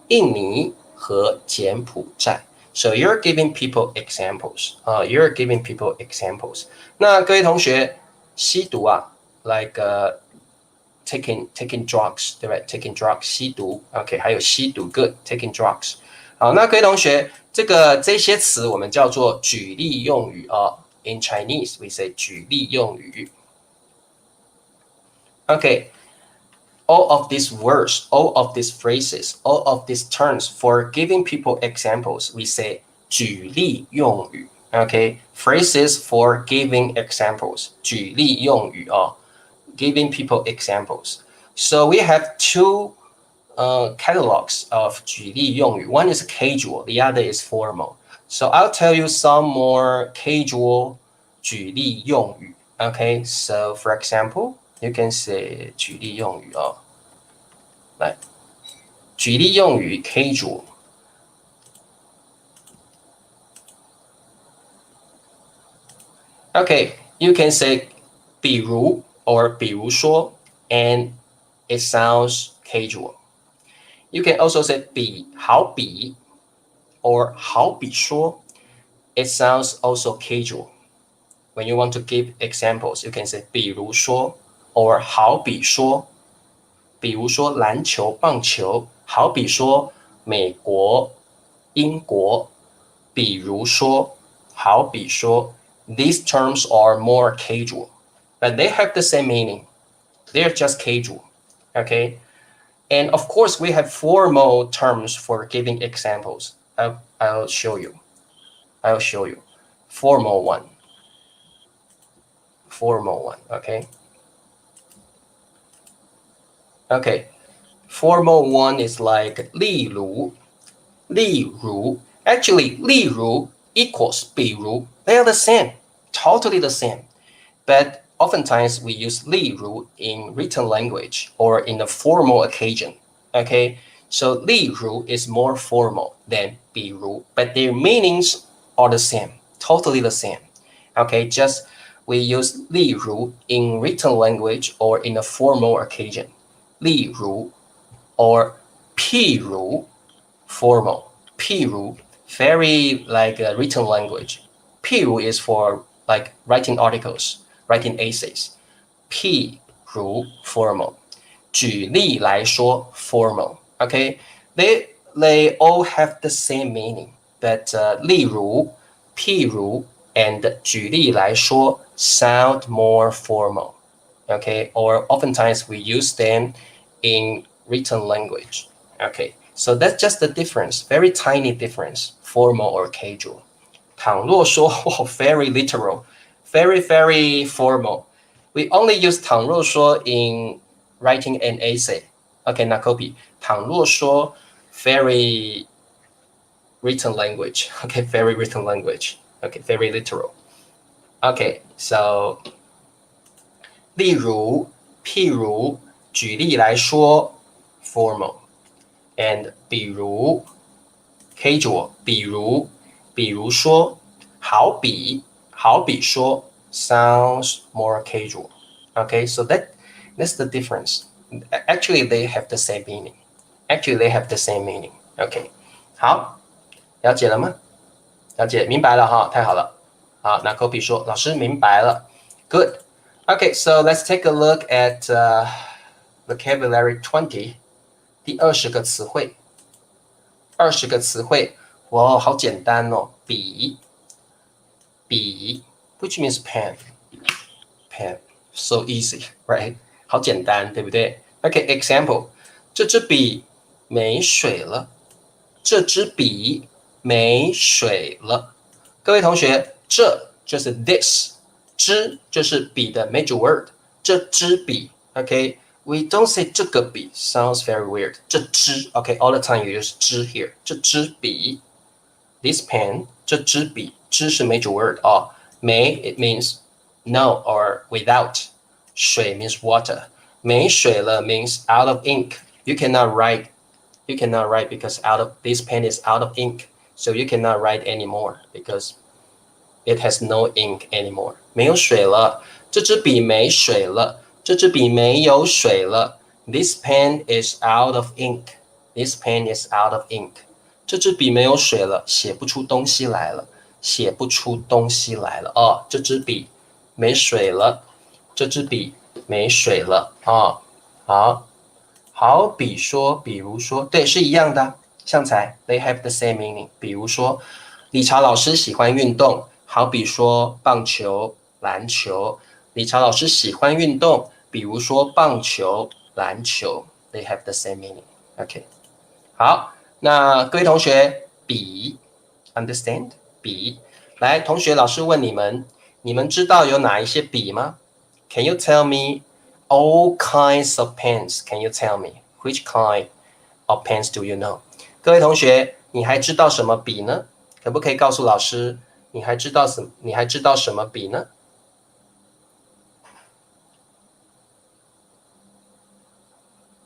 印尼和柬埔寨。So you're giving people examples. You're giving people examples. 那各位同学，吸毒啊 ，like taking drugs， 对不对 ？taking drugs 吸毒 ，OK， 还有吸毒 good taking drugs。好，那各位同学，这些词我们叫做举例用语啊。In Chinese, we say 举例用语。OK。All of these words, all of these phrases, all of these terms for giving people examples, we say 举例用语 Okay, phrases for giving examples 举例用语 giving people examples. So we have two catalogs of 举例用语. One is casual, the other is formal. So I'll tell you some more casual 举例用语 Okay, so for example, you can say 举例用语来，举例用语 casual。Okay, you can say 比如 or 比如说 and it sounds casual. You can also say 好比 or 好比说 it sounds also casual. When you want to give examples, you can say 比如说 or 好比说。比如说篮球、棒球，好比说美国、英国。比如说，好比说 these terms are more casual, but they have the same meaning. They're just casual, okay? And of course, we have formal terms for giving examples. I'll show you. I'll show you. Formal one. Formal one, okay? Okay. Formal one is like 例如 Actually, 例如 equals 比如 They are the same, totally the same. But oftentimes we use 例如 in written language or in a formal occasion. Okay, So 例如 is more formal than 比如 but their meanings are the same, totally the same. Okay, just we use 例如 in written language or in a formal occasion. 例如 or 譬如 formal. 譬如 very like a written language. 譬如 is for like writing articles, writing essays. 譬如 formal. 举例来说 formal. Okay, they all have the same meaning, but 例如譬如 and 举例来说 sound more formal. Okay, or oftentimes we use them in written language. Okay, so that's just the difference, very tiny difference, formal or casual. 倘若说 very literal, very formal. We only use 倘若说 in writing an essay. Okay, 那 copy 倘若说 very written language. Okay, very written language. Okay, very literal. Okay, so 例如譬如举例来说 formal and 比如 casual 比如说好比说 sounds more casual. Okay, so that's the difference. Actually, they have the same meaning. Okay, 好，了解了吗？了解，明白了哈，太好了。好，那 Kobe 说，老师明白了。Good. Okay, so let's take a look at vocabulary 20. 第20个词汇。20个词汇，哇，好简单哦。笔 which means pen. So easy, right? 好简单，对不对？ Okay, example. 这支笔没水了。这支笔没水了。各位同学，这就是 this， 支就是笔的 major word， 这支笔 ，OK， we don't say 这个笔 sounds very weird， 这支 ，OK， all the time you use 支 here， 这支笔 ，this pen， 这支笔，支是 major word 哦，没 it means no or without， 水 means water， 没水了 means out of ink， you cannot write because this pen is out of ink, so you cannot write anymore because it has no ink anymore. 没有水了，这支笔没水了，这支笔没有水了。This pen is out of ink. This pen is out of ink. 这支笔没有水了，写不出东西来了，写不出东西来了。哦，这支笔没水了，这支笔没水了。哦，好。好比说，比如说，对，是一样的。像才 they have the same meaning。比如说，理查老师喜欢运动，好比说棒球、篮球。理查老师喜欢运动，比如说棒球、篮球。They have the same meaning。OK， 好，那各位同学，笔 ，understand？ 笔，来，同学，老师问你们，你们知道有哪一些笔吗 ？Can you tell me？All kinds of pens. Can you tell me which kind of pens do you know? 各位同学，你还知道什么笔呢？可不可以告诉老师，你还知道什么笔呢？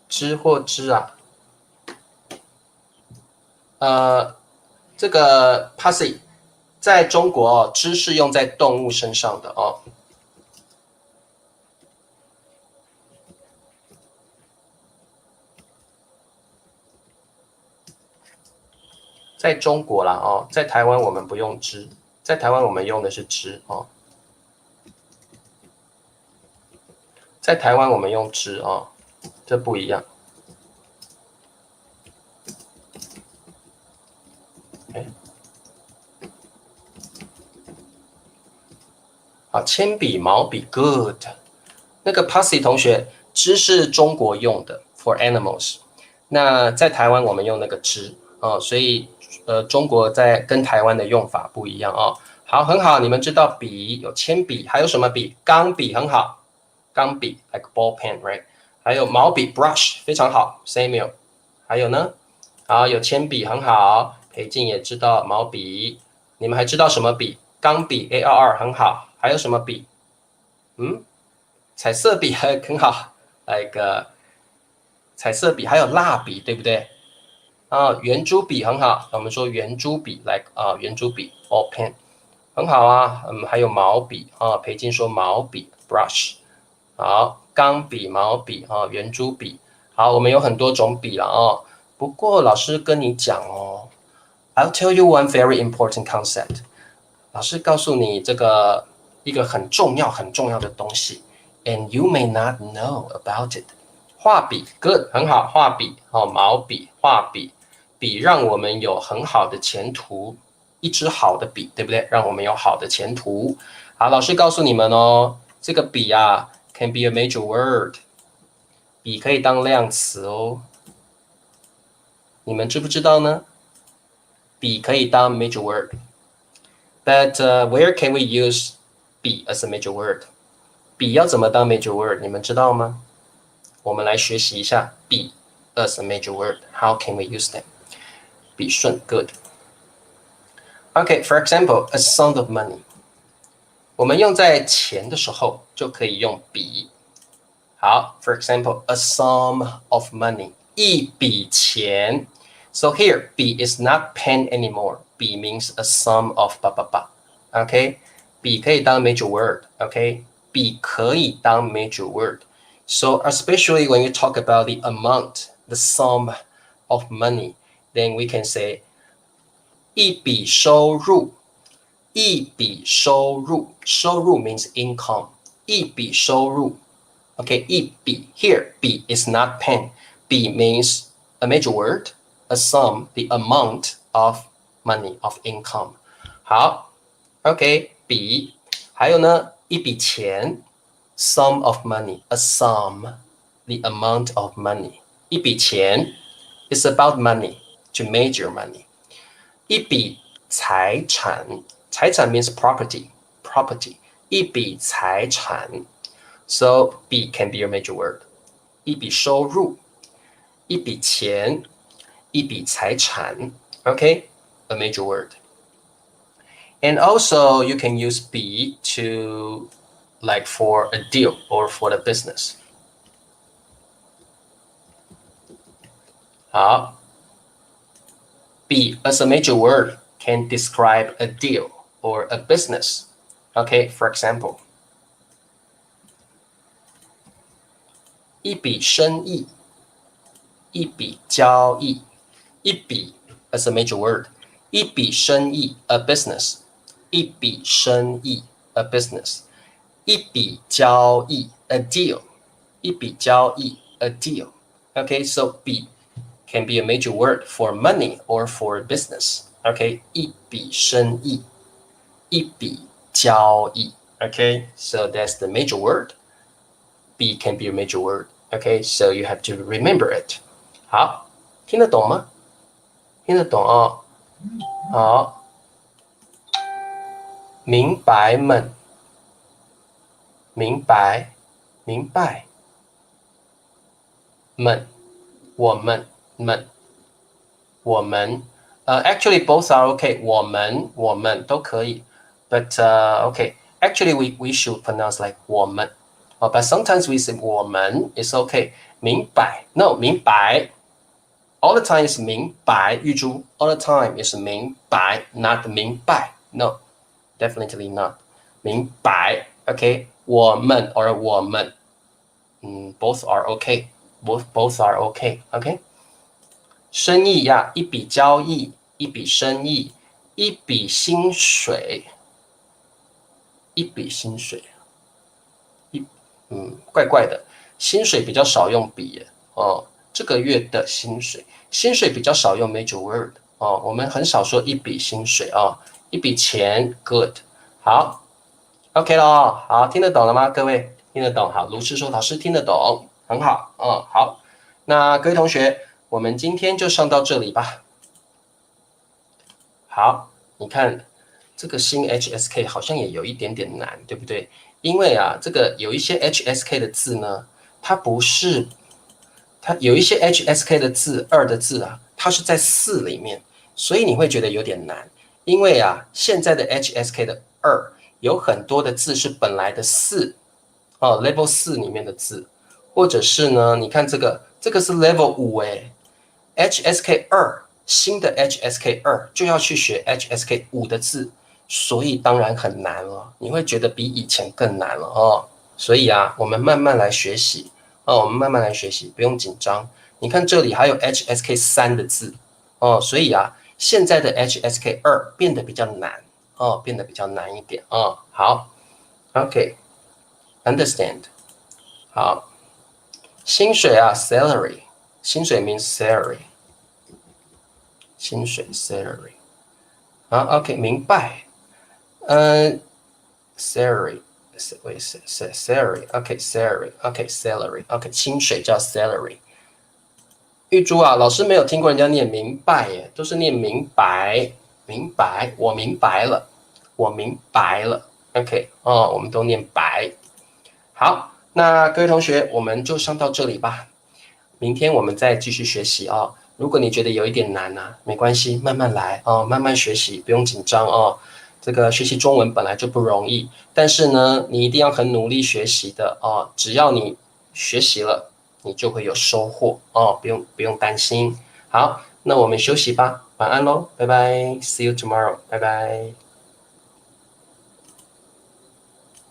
知或知啊？这个 pussy 在中国哦，知是用在动物身上的哦。在中国啦哦，在台湾我们不用知，在台湾我们用的是知哦。在台湾我们用知哦，这不一样。好，铅笔、毛笔 ，good。那个 pussy 同学，知是中国用的 for animals， 那在台湾我们用那个知哦，所以中国在跟台湾的用法不一样哦。好，很好，你们知道笔有铅笔，还有什么笔？钢笔很好，钢笔 like ball pen，right？ 还有毛笔 brush 非常好 ，Samuel。还有呢？好，有铅笔很好，裴静也知道毛笔。你们还知道什么笔？钢笔 ARR 很好。还有什么笔？彩色笔很好，like 彩色笔，还有蜡笔，对不对？啊，圆珠笔很好，我们说圆珠笔来圆珠笔 ball pen 很好啊。还有毛笔啊，裴静说毛笔 brush。好，钢笔、毛笔啊，圆珠笔。好，我们有很多种笔了哦。不过老师跟你讲哦，I'll tell you one very important concept。老师告诉你这个一个很重要的东西，and you may not know about it。画笔 ，good， 很好，画笔哦，毛笔、画笔，笔让我们有很好的前途，一支好的笔，对不对？让我们有好的前途。好，老师告诉你们哦，这个笔啊，can be a major word， 笔可以当量词哦。你们知不知道呢？笔可以当 major word。But where can we use 笔 as a major word？ 笔要怎么当 major word？ 你们知道吗？我们来学习一下笔 as a major word. How can we use them？ 笔顺 good. Okay, for example, a sum of money. 我们用在钱的时候就可以用笔。好 ，for example, a sum of money. 一笔钱。So here, 笔 is not pen anymore. 笔 means a sum of 吧吧吧。OK， 笔可以当 major word。OK， 笔可以当 major word。So especially when you talk about the amount, the sum of money, then we can say 一笔收入。一笔收入，收入 means income。一笔收入。Okay, 一笔 here, 笔 is not pen. 笔 means a major word, a sum, the amount of money, of income. 好 ，OK， 笔，还有呢，一笔钱 ，sum of money, a sum, the amount of money. 一笔钱 is about money, to major money. 一笔财产，财产 means property, property. 一笔财产。So, 笔 can be a major word. 一笔收入，一笔钱，一笔财产 ，OK, a major word. And also, you can use 笔 to, like for a deal or for the business. 好，笔 as a major word can describe a deal or a business. Okay, for example, 一笔生意，一笔交易，一笔 as a major word， 一笔生意 a business， 一笔生意 a business， 一笔交易 a deal， 一笔交易 a deal. Okay, so 笔 can be a major word for money or for business. Okay, 一笔生意，一笔交易。Okay, so that's the major word. B can be a major word. Okay, so you have to remember it. 好，听得懂吗？听得懂哦。好，明白们，明白，明白，们，我们，们，我们。Actually, both are okay. 我们都可以。But okay, actually, we should pronounce like 我们。But sometimes we say 我们 is okay. 明白 no 明白 all the time is 明白玉珠 all the time is 明白 not 明白 no definitely not 明白 okay 我们 or 我们both are okay both are okay okay 生意呀一笔交易一笔生意一笔薪水一笔薪水怪怪的，薪水比较少用笔哦。这个月的薪水，薪水比较少用 major word 哦。我们很少说一笔薪水哦，一笔钱 good。好 ，OK 了，好，听得懂了吗？各位听得懂？好，卢师说老师听得懂，很好，好。那各位同学，我们今天就上到这里吧。好，你看这个新 HSK 好像也有一点点难，对不对？因为啊，这个有一些 HSK 的字呢，它不是，它有一些 HSK 的字2的字啊，它是在4里面，所以你会觉得有点难。因为啊，现在的 HSK 的2有很多的字是本来的4哦 ，Level 4里面的字，或者是呢，你看这个是 Level 5 HSK2新的 HSK2就要去学 HSK5的字，所以当然很难了，你会觉得比以前更难了哦。所以啊，我们慢慢来学习哦，我们慢慢来学习，不用紧张。你看这里还有 HSK3的字哦，所以啊，现在的 HSK2变得比较难哦，变得比较难一点哦。好 ，OK，understand。好，薪水啊，salary，薪水 means salary，薪水 salary。好，OK，明白。salary，喂，salary，OK，salary，OK，salary，OK，薪水叫 salary。玉珠啊，老师没有听过人家念明白耶，都是念明白，明白，我明白了，我明白了。OK，哦，我们都念白。好，那各位同学，我们就上到这里吧。明天我们再继续学习哦。如果你觉得有一点难啊，没关系，慢慢来哦，慢慢学习，不用紧张哦。这个学习中文本来就不容易，但是呢，你一定要很努力学习的哦。只要你学习了，你就会有收获哦，不用担心。好，那我们休息吧，晚安喽，拜拜，See you tomorrow，拜拜。